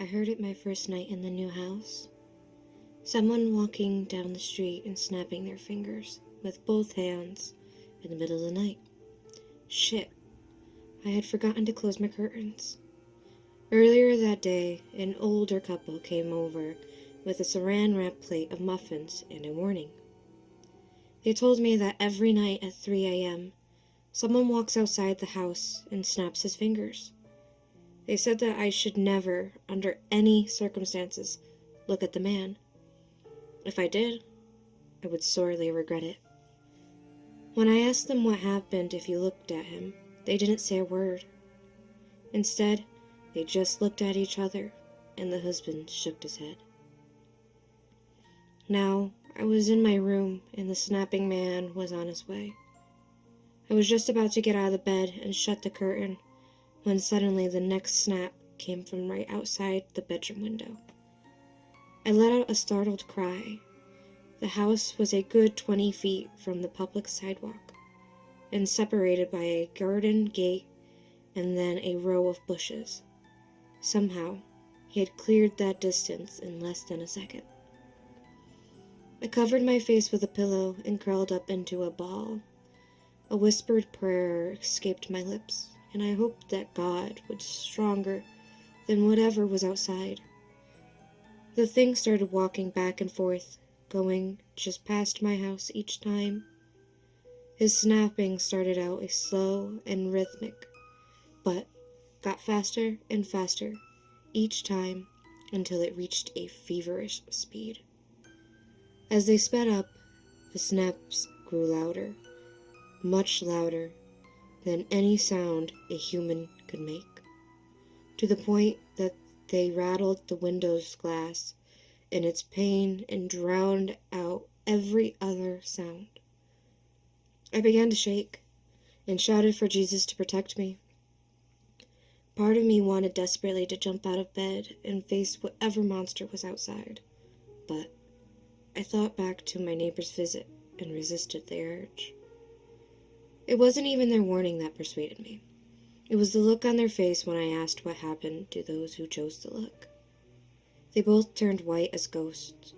heard it my first night in the new house. Someone walking down the street and snapping their fingers with both hands in the middle of the night. Shit, I had forgotten to close my curtains. Earlier that day, an older couple came over with a saran wrap plate of muffins and a warning. They told me that every night at 3 a.m., someone walks outside the house and snaps his fingers. They said that I should never, under any circumstances, look at the man. If I did, I would sorely regret it. When I asked them what happened if you looked at him, they didn't say a word. Instead, they just looked at each other, and the husband shook his head. Now, I was in my room, and the snapping man was on his way. I was just about to get out of the bed and shut the curtain, when suddenly the next snap came from right outside the bedroom window. I let out a startled cry. The house was a good 20 feet from the public sidewalk, and separated by a garden gate and then a row of bushes. Somehow, he had cleared that distance in less than a second. I covered my face with a pillow and curled up into a ball. A whispered prayer escaped my lips, and I hoped that God was stronger than whatever was outside. The thing started walking back and forth, going just past my house each time. His snapping started out a slow and rhythmic, but got faster and faster each time until it reached a feverish speed. As they sped up, the snaps grew louder, much louder than any sound a human could make, to the point that they rattled the window's glass in its pain and drowned out every other sound. I began to shake and shouted for Jesus to protect me. Part of me wanted desperately to jump out of bed and face whatever monster was outside, but I thought back to my neighbor's visit and resisted the urge. It wasn't even their warning that persuaded me. It was the look on their face when I asked what happened to those who chose to look. They both turned white as ghosts,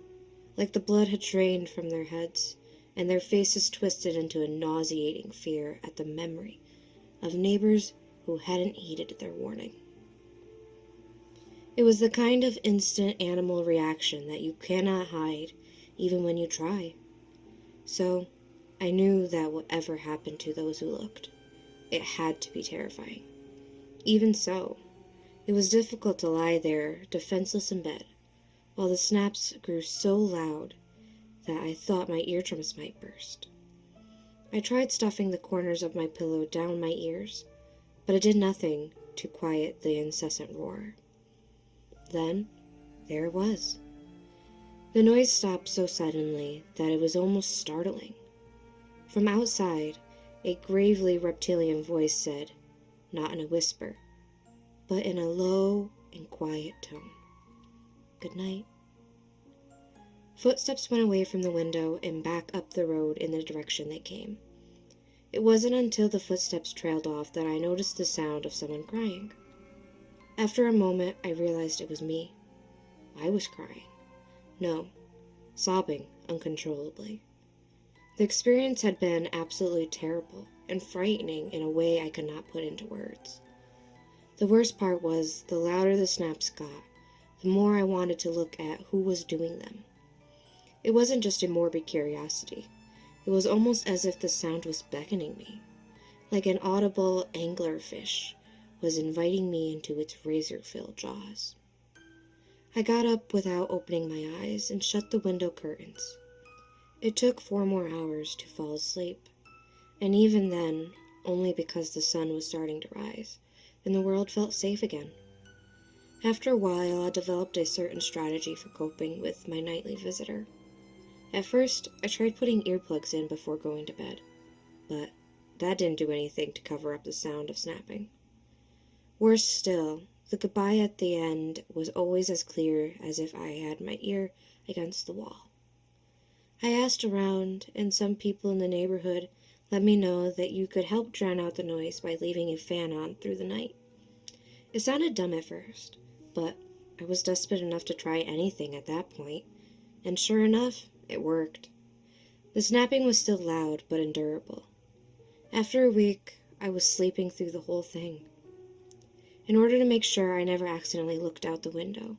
like the blood had drained from their heads, and their faces twisted into a nauseating fear at the memory of neighbors who hadn't heeded their warning. It was the kind of instant animal reaction that you cannot hide, even when you try. So, I knew that whatever happened to those who looked, it had to be terrifying. Even so, it was difficult to lie there, defenseless in bed, while the snaps grew so loud that I thought my eardrums might burst. I tried stuffing the corners of my pillow down my ears, but it did nothing to quiet the incessant roar. Then, there it was. The noise stopped so suddenly that it was almost startling. From outside, a gravely reptilian voice said, not in a whisper, but in a low and quiet tone, "Good night." Footsteps went away from the window and back up the road in the direction they came. It wasn't until the footsteps trailed off that I noticed the sound of someone crying. After a moment, I realized it was me. I was crying. No, sobbing uncontrollably. The experience had been absolutely terrible and frightening in a way I could not put into words. The worst part was, the louder the snaps got, the more I wanted to look at who was doing them. It wasn't just a morbid curiosity. It was almost as if the sound was beckoning me, like an audible anglerfish was inviting me into its razor-filled jaws. I got up without opening my eyes and shut the window curtains. It took 4 more hours to fall asleep, and even then, only because the sun was starting to rise, and the world felt safe again. After a while, I developed a certain strategy for coping with my nightly visitor. At first, I tried putting earplugs in before going to bed, but that didn't do anything to cover up the sound of snapping. Worse still, the goodbye at the end was always as clear as if I had my ear against the wall. I asked around, and some people in the neighborhood let me know that you could help drown out the noise by leaving a fan on through the night. It sounded dumb at first, but I was desperate enough to try anything at that point, and sure enough, it worked. The snapping was still loud, but endurable. After a week, I was sleeping through the whole thing. In order to make sure I never accidentally looked out the window,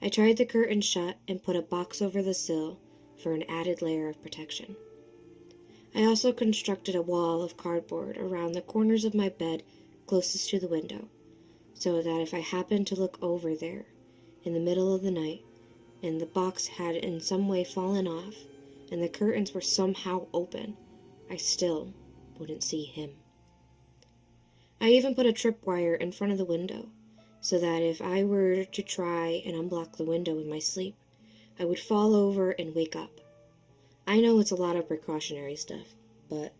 I tried the curtain shut and put a box over the sill for an added layer of protection. I also constructed a wall of cardboard around the corners of my bed closest to the window, so that if I happened to look over there in the middle of the night and the box had in some way fallen off and the curtains were somehow open, I still wouldn't see him. I even put a tripwire in front of the window, so that if I were to try and unblock the window in my sleep, I would fall over and wake up. I know it's a lot of precautionary stuff, but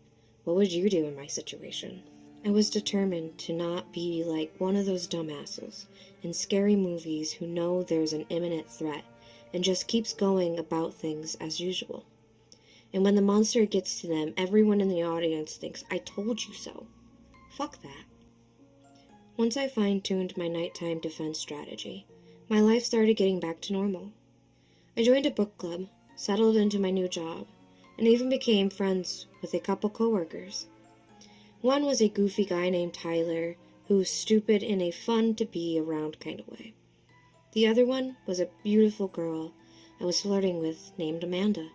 what would you do in my situation? I was determined to not be like one of those dumbasses in scary movies who know there's an imminent threat and just keeps going about things as usual. And when the monster gets to them, everyone in the audience thinks, "I told you so." Fuck that. Once I fine-tuned my nighttime defense strategy, my life started getting back to normal. I joined a book club, settled into my new job, and even became friends with a couple coworkers. One was a goofy guy named Tyler, who was stupid in a fun-to-be-around kind of way. The other one was a beautiful girl I was flirting with named Amanda.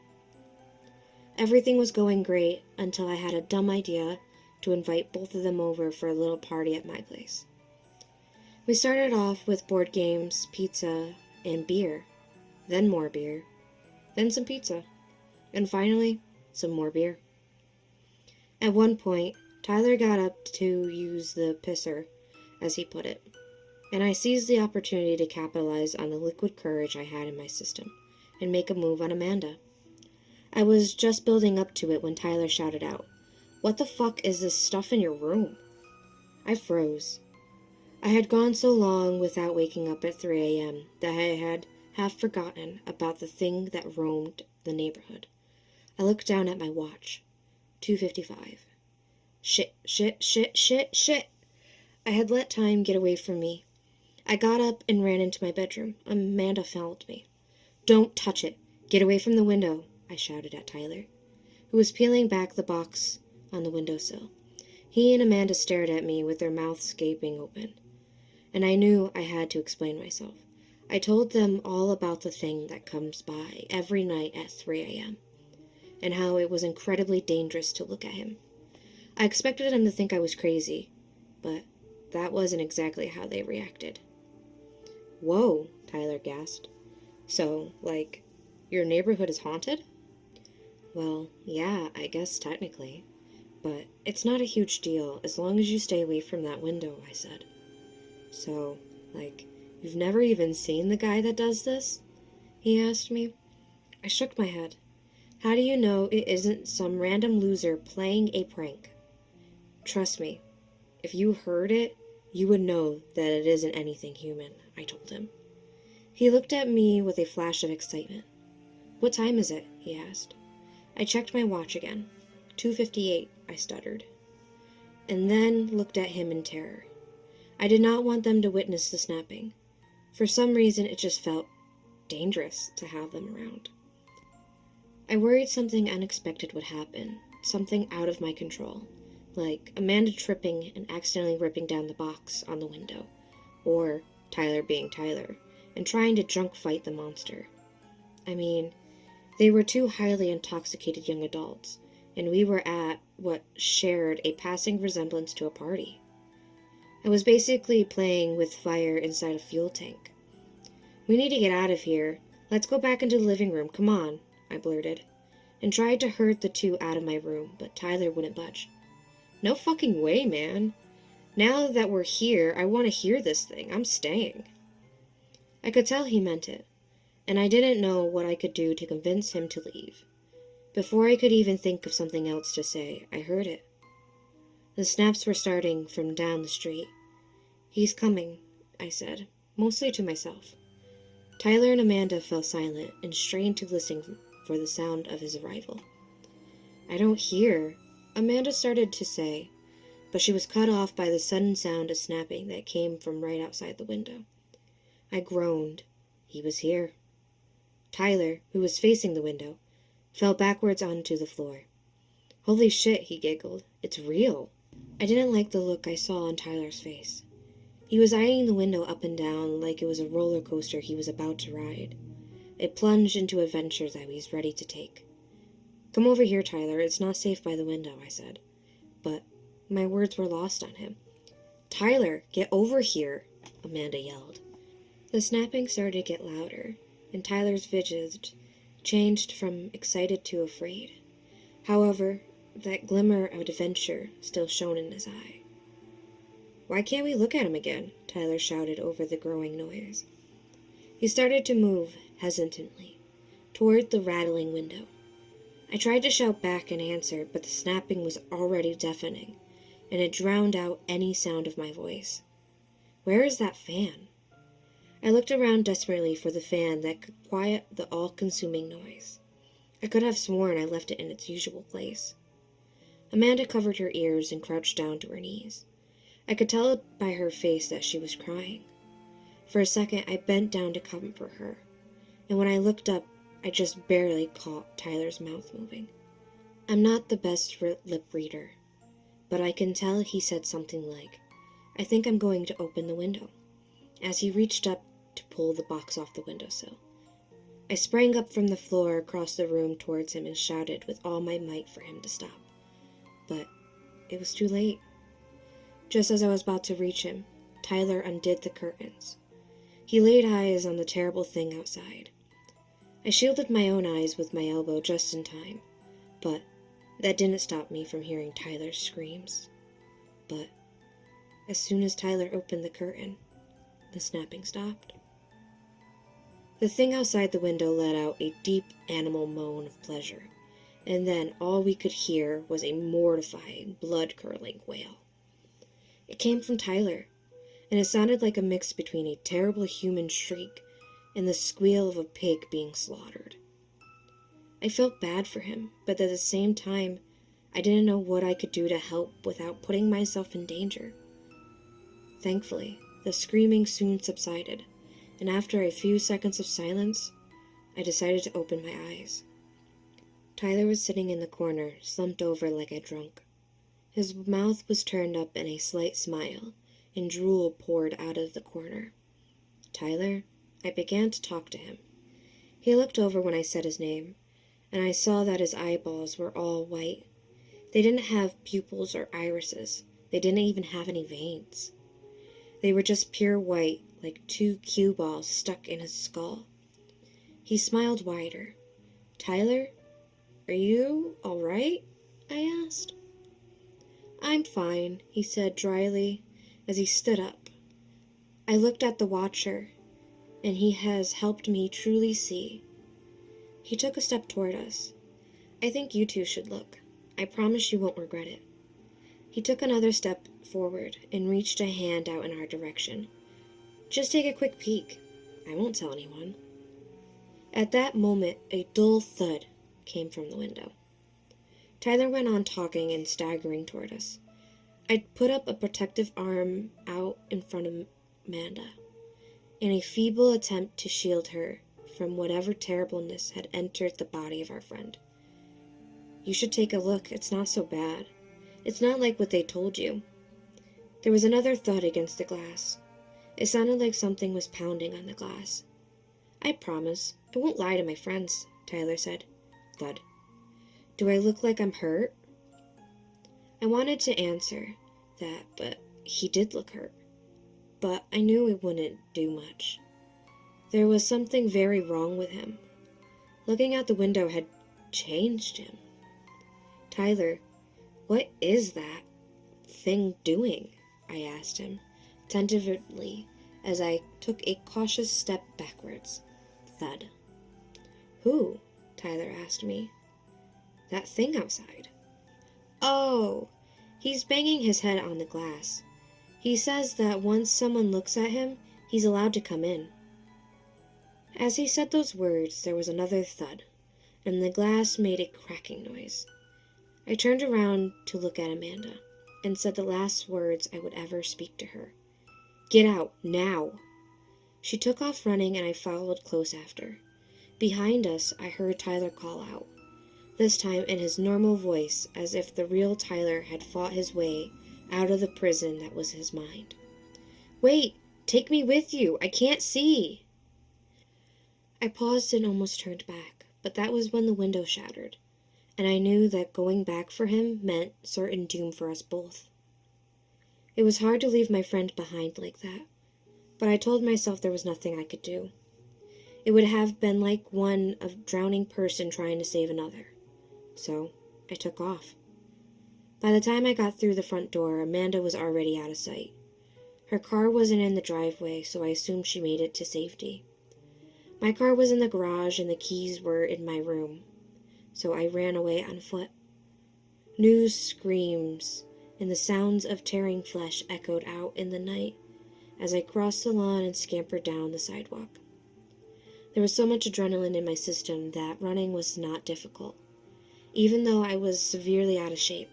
Everything was going great until I had a dumb idea to invite both of them over for a little party at my place. We started off with board games, pizza, and beer, then more beer, then some pizza, and finally, some more beer. At one point, Tyler got up to use the pisser, as he put it, and I seized the opportunity to capitalize on the liquid courage I had in my system and make a move on Amanda. I was just building up to it when Tyler shouted out, "What the fuck is this stuff in your room?" I froze. I had gone so long without waking up at 3 a.m. that I had half forgotten about the thing that roamed the neighborhood. I looked down at my watch. 2:55. Shit. I had let time get away from me. I got up and ran into my bedroom. Amanda followed me. "Don't touch it. Get away from the window," I shouted at Tyler, who was peeling back the box on the windowsill. He and Amanda stared at me with their mouths gaping open, and I knew I had to explain myself. I told them all about the thing that comes by every night at 3 a.m., and how it was incredibly dangerous to look at him. I expected them to think I was crazy, but that wasn't exactly how they reacted. "Whoa," Tyler gasped. "So, your neighborhood is haunted?" "Well, yeah, I guess technically. But it's not a huge deal as long as you stay away from that window," I said. "So, you've never even seen the guy that does this?" he asked me. I shook my head. "How do you know it isn't some random loser playing a prank?" "Trust me, if you heard it, you would know that it isn't anything human," I told him. He looked at me with a flash of excitement. "What time is it?" he asked. I checked my watch again. 2:58, I stuttered, and then looked at him in terror. I did not want them to witness the snapping. For some reason, it just felt dangerous to have them around. I worried something unexpected would happen, something out of my control, like Amanda tripping and accidentally ripping down the box on the window, or Tyler being Tyler and trying to drunk fight the monster. I mean, they were two highly intoxicated young adults, and we were at what shared a passing resemblance to a party. I was basically playing with fire inside a fuel tank. "We need to get out of here. Let's go back into the living room, come on," I blurted, and tried to herd the two out of my room, but Tyler wouldn't budge. "No fucking way, man. Now that we're here, I want to hear this thing. I'm staying." I could tell he meant it, and I didn't know what I could do to convince him to leave. Before I could even think of something else to say, I heard it. The snaps were starting from down the street. "He's coming," I said, mostly to myself. Tyler and Amanda fell silent and strained to listen for the sound of his arrival. "I don't hear," Amanda started to say, but she was cut off by the sudden sound of snapping that came from right outside the window. I groaned He was here. Tyler, who was facing the window, fell backwards onto the floor. Holy shit, he giggled. It's real. I didn't like the look I saw on Tyler's face. He was eyeing the window up and down like it was a roller coaster he was about to ride. A plunge into adventure that he's ready to take. Come over here, Tyler. It's not safe by the window, I said. But my words were lost on him. Tyler, get over here, Amanda yelled. The snapping started to get louder, and Tyler's visage changed from excited to afraid. However, that glimmer of adventure still shone in his eye. Why can't we look at him again? Tyler shouted over the growing noise. He started to move hesitantly toward the rattling window. I tried to shout back and answer, but the snapping was already deafening, and it drowned out any sound of my voice. Where is that fan? I looked around desperately for the fan that could quiet the all-consuming noise. I could have sworn I left it in its usual place. Amanda covered her ears and crouched down to her knees. I could tell by her face that she was crying. For a second, I bent down to comfort her, and when I looked up, I just barely caught Tyler's mouth moving. I'm not the best lip reader, but I can tell he said something like, I think I'm going to open the window, as he reached up to pull the box off the windowsill. I sprang up from the floor across the room towards him and shouted with all my might for him to stop. But it was too late. Just as I was about to reach him, Tyler undid the curtains. He laid eyes on the terrible thing outside. I shielded my own eyes with my elbow just in time, but that didn't stop me from hearing Tyler's screams. But as soon as Tyler opened the curtain, the snapping stopped. The thing outside the window let out a deep animal moan of pleasure, and then all we could hear was a mortifying, blood-curdling wail. It came from Tyler, and it sounded like a mix between a terrible human shriek and the squeal of a pig being slaughtered. I felt bad for him, but at the same time, I didn't know what I could do to help without putting myself in danger. Thankfully, the screaming soon subsided, and after a few seconds of silence, I decided to open my eyes. Tyler was sitting in the corner, slumped over like a drunk. His mouth was turned up in a slight smile, and drool poured out of the corner. Tyler, I began to talk to him. He looked over when I said his name, and I saw that his eyeballs were all white. They didn't have pupils or irises. They didn't even have any veins. They were just pure white, like two cue balls stuck in his skull. He smiled wider. Tyler, are you all right? I asked. I'm fine, he said dryly as he stood up. I looked at the watcher, and he has helped me truly see. He took a step toward us. I think you two should look. I promise you won't regret it. He took another step forward and reached a hand out in our direction. Just take a quick peek. I won't tell anyone. At that moment, a dull thud came from the window. Tyler went on talking and staggering toward us. I put up a protective arm out in front of Amanda, in a feeble attempt to shield her from whatever terribleness had entered the body of our friend. You should take a look. It's not so bad. It's not like what they told you. There was another thud against the glass. It sounded like something was pounding on the glass. I promise, I won't lie to my friends, Tyler said. Thud. Do I look like I'm hurt? I wanted to answer that, but he did look hurt. But I knew it wouldn't do much. There was something very wrong with him. Looking out the window had changed him. Tyler, what is that thing doing? I asked him, tentatively, as I took a cautious step backwards. Thud. Who? Tyler asked me. That thing outside. Oh, he's banging his head on the glass. He says that once someone looks at him, he's allowed to come in. As he said those words, there was another thud, and the glass made a cracking noise. I turned around to look at Amanda, and said the last words I would ever speak to her. Get out, now! She took off running and I followed close after. Behind us, I heard Tyler call out, this time in his normal voice, as if the real Tyler had fought his way out of the prison that was his mind. "Wait! Take me with you! I can't see!" I paused and almost turned back, but that was when the window shattered, and I knew that going back for him meant certain doom for us both. It was hard to leave my friend behind like that, but I told myself there was nothing I could do. It would have been like a drowning person trying to save another. So, I took off. By the time I got through the front door, Amanda was already out of sight. Her car wasn't in the driveway, so I assumed she made it to safety. My car was in the garage and the keys were in my room, so I ran away on foot. News screams and the sounds of tearing flesh echoed out in the night as I crossed the lawn and scampered down the sidewalk. There was so much adrenaline in my system that running was not difficult, even though I was severely out of shape.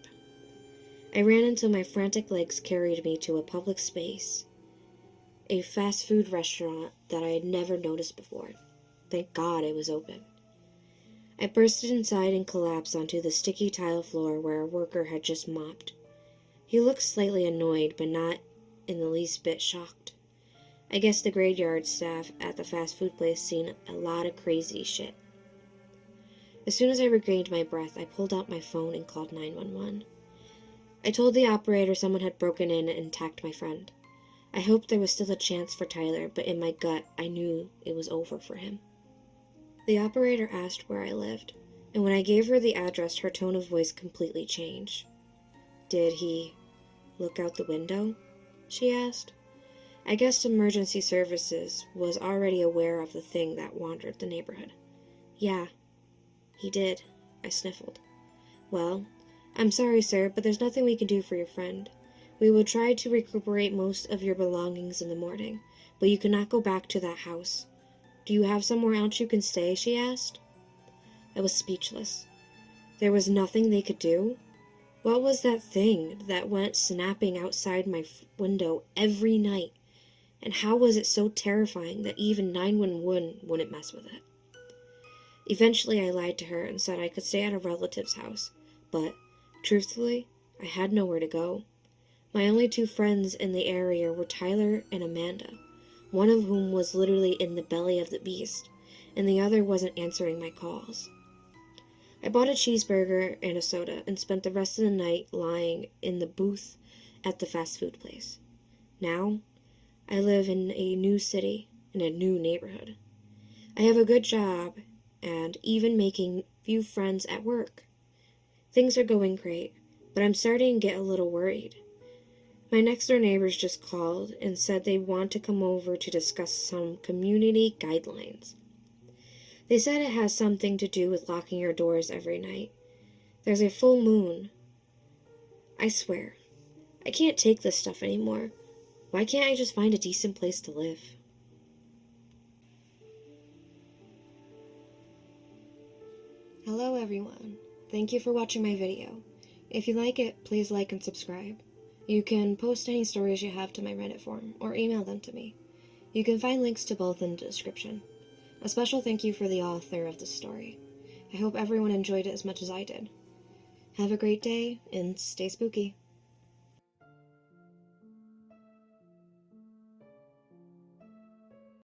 I ran until my frantic legs carried me to a public space, a fast food restaurant that I had never noticed before. Thank God it was open. I bursted inside and collapsed onto the sticky tile floor where a worker had just mopped. He looked slightly annoyed, but not in the least bit shocked. I guess the graveyard staff at the fast food place seen a lot of crazy shit. As soon as I regained my breath, I pulled out my phone and called 911. I told the operator someone had broken in and attacked my friend. I hoped there was still a chance for Tyler, but in my gut, I knew it was over for him. The operator asked where I lived, and when I gave her the address, her tone of voice completely changed. "Did he look out the window?" she asked. I guessed emergency services was already aware of the thing that wandered the neighborhood. "Yeah, he did," I sniffled. "Well, I'm sorry, sir, but there's nothing we can do for your friend. We will try to recuperate most of your belongings in the morning, but you cannot go back to that house. Do you have somewhere else you can stay?" she asked. I was speechless. There was nothing they could do? What was that thing that went snapping outside my window every night? And how was it so terrifying that even 911 wouldn't mess with it? Eventually, I lied to her and said I could stay at a relative's house, but, truthfully, I had nowhere to go. My only two friends in the area were Tyler and Amanda, one of whom was literally in the belly of the beast, and the other wasn't answering my calls. I bought a cheeseburger and a soda and spent the rest of the night lying in the booth at the fast food place. Now, I live in a new city, in a new neighborhood. I have a good job, and even making few friends at work. Things are going great, but I'm starting to get a little worried. My next door neighbors just called and said they want to come over to discuss some community guidelines. They said it has something to do with locking your doors every night. There's a full moon. I swear, I can't take this stuff anymore. Why can't I just find a decent place to live? Hello everyone. Thank you for watching my video. If you like it, please like and subscribe. You can post any stories you have to my Reddit forum, or email them to me. You can find links to both in the description. A special thank you for the author of this story. I hope everyone enjoyed it as much as I did. Have a great day, and stay spooky.